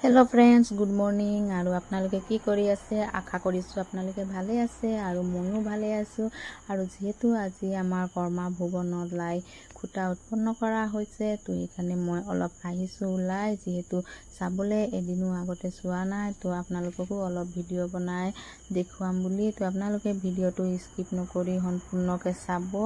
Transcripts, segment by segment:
Hello friends good morning और आपनालोके की करि आछे आशा करिছো आपनालोके भाले आछे और मइও भाले आछो और जेहेतु আজি आमार कर्मा भुवनत लाई खुटा उत्पन्न करा होइছে तो एखाने मैं अलप आहिছো उलाई जेहेतु चाबले एदिनो आगते चुआ नाय तो आपनालोकको अलप भिडिओ बनाय देखुवाम बुली तो आपनालोके भिडिओটো स्किप नकरि सम्पूर्णके चाबो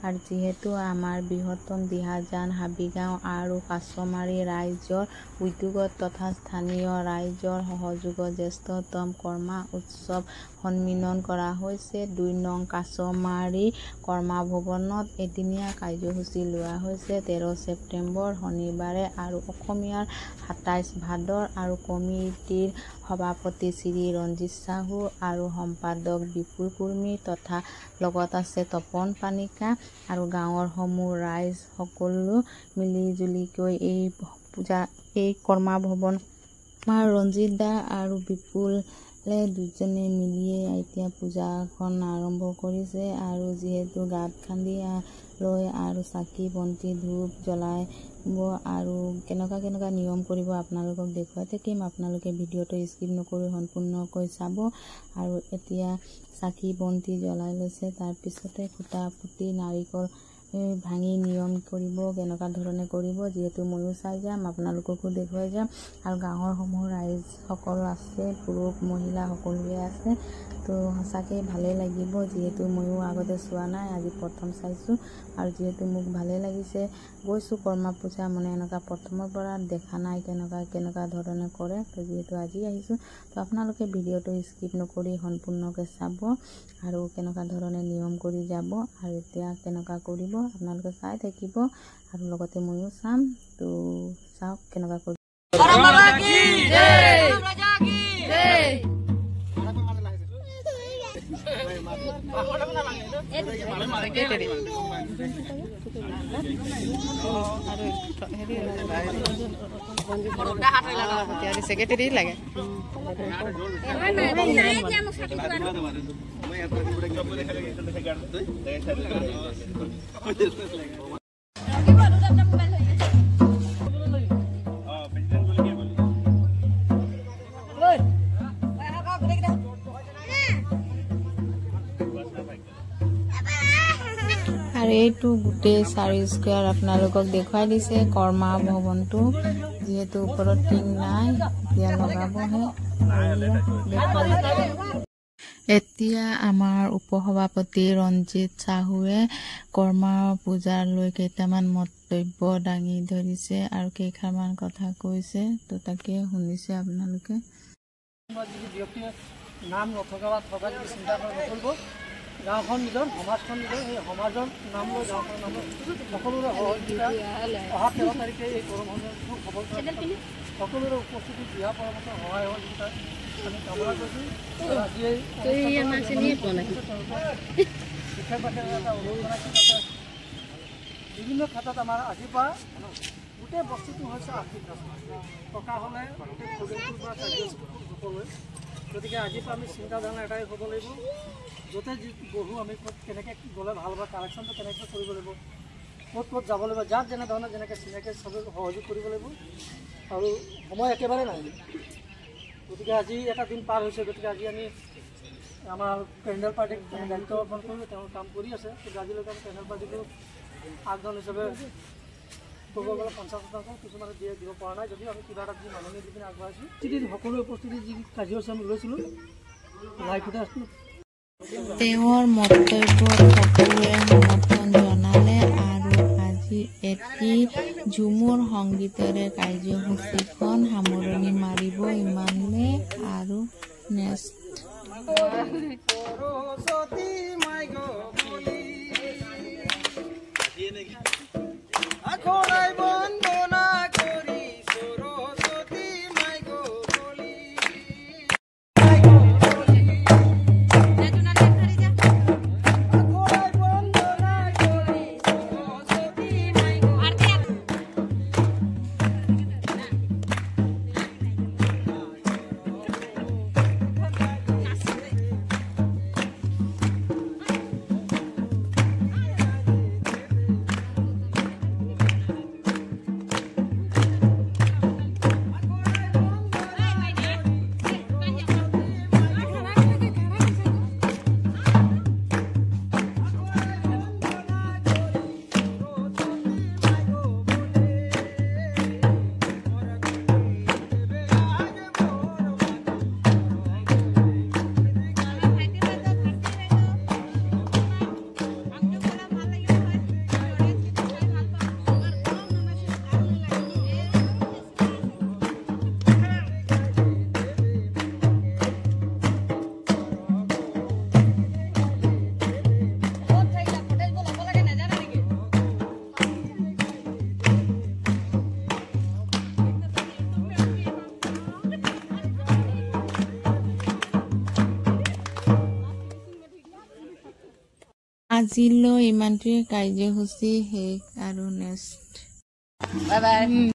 और जेहेतु आमार बृहत्तम दिहाजान हाबिगाँव और काछमारी राइजर उद्योगत तथा स्थानीय राइजर सहयोग ज्येष्ठतम कर्मा उत्सव सन्मिलन करा होइছে 2 नং काछमारी कर्मा भवनत एदिनिया कार्यसूची लोৱা হৈছে 13 सेप्टेम्बर शनिबारे और अखमियार 27 भादर और कमिटिर सभापति श्री रंजित साहू और सम्पादक विपुल कुर्मी तथा लगत आछे तपन पानिका और गाँवर समूह राइज सकलो मिली जुलिकै এই पूजा এই कर्मा भवन रंजित दा और विपुल दुजने मिलिए এতিয়া पूजाखन आरम्भ करिছে और जेहेतु गात खान्दी लय और चाकी बंती धूप जलाय और केनेका नियम करिब आपनालोকক देखुवाই থাকিম आपनालोके भिडिओটো स्किप नकरि सम्पूर्णকৈ चाब और एतिया चाकी बंती जलाई लैছে तार पिछते खुटा पुति नारिकल भांगी नियम करिब केनेका धरणे करिब जेहेतु मइও चाइ जाम आपनालोकको देखुवाই जाम और गाँवर समूह राइज सकल आछे पुरुष महिला सकलोए आछे तो सचाके भाले लागिब जेहेतु मइও आगते चुआ नाय आज प्रथम चाइছো और जेहेतु मुक भाले लागिছে गइছো कर्मा पूजा माने एनका प्रथমৰ পৰা দেখা নাই केनेका धरणे करे तो जेहेतु আজি आइছো तो आपनालोके भिडिओটো स्किप नकरि सम्पूर्णके चाब और केनेका धरणे नियम करि जाब और एतिया केनेका करिब आपनालोके चाइ থাকিব और लगते मइও चाम तो चाওক केनेका करि सेक्रेटरी लगे और এইটো গোটে 4 স্কয়ার আপনালোকক দেখাই দিছে कर्मा भवनটো যেহেতু ওপৰত টিং নাই দিয়া লগাবহে এতিয়া আমাৰ উপসভাপতি ৰঞ্জিত সাহুৱে कर्मा পূজাৰ লৈ কেইটামান মন্তব্য দাঙি ধৰিছে আৰু কেইখামান কথা কৈছে তো তাকে শুনিছে আপোনালোকে নাম নথকা বা থকা চিন্তা নকৰিব গাঁওখন নিজৰ সমাজখন নিজৰ সেই সমাজৰ নাম লৈ গাঁওখনৰ নাম সকলোৰে সহযোগিতা অহা 13 তাৰিখে এই কৰ্মসূচীটো সফল সকলোৰে উপস্থিতি দিয়া পৰামৰ্শ সহায় সহযোগিতা আমি কামনা কৰিছোঁ বিভিন্ন ক্ষেত্ৰত আমাৰ আজিৰ পৰা গোটেই বস্তুটো হৈছে আৰ্থিক টকা হ'লে গতিকে আজিৰ পৰা আমি চিন্তাধাৰণা এটাই হ'ব লাগিব যতে বহু আমি কেনেকৈ গ'লে ভাল বা কালেকশ্যনটো কেনেকৈ কৰিব লাগিব ক'ত যাব লাগিব যাক যেনে ধৰণে যেনেকৈ চিনাকি চবে সহযোগ কৰিব লাগিব আৰু সময় একেবাৰে নাই গতিকে আজি এটা দিন পাৰ হৈছে গতিকে আজি আমি আমাৰ পেণ্ডেল পাৰ্টিক দায়িত্ব অৰ্পণ কৰিলোঁ তেওঁ কাম কৰি আছে কিন্তু আজিলৈকে আমি পেণ্ডেল পাৰ্টিটো আগজন হিচাপে ক'ব গ'লে 50% কিছুমানে দিব পৰা নাই যদিও আমি কিবা এটা দি মাননি দি পিনে আগবঢ়াইছোঁ সকলো উপস্থিতি যি কাৰ্যসূচী আমি লৈছিলোঁ লাইভতে আছিলোঁ তেওঁৰ মন্তব্যত সকলোৱে সমৰ্থন জনালে আৰু আজি এটি ঝুমুৰ সংগীতেৰে কাৰ্যসূচীখন সামৰণি মাৰিব ইমানে আৰু নেক্সট আজিলৈ ইমানটোৱে কাৰ্যসূচী শেষ আৰু নেক্সট বাই বাই।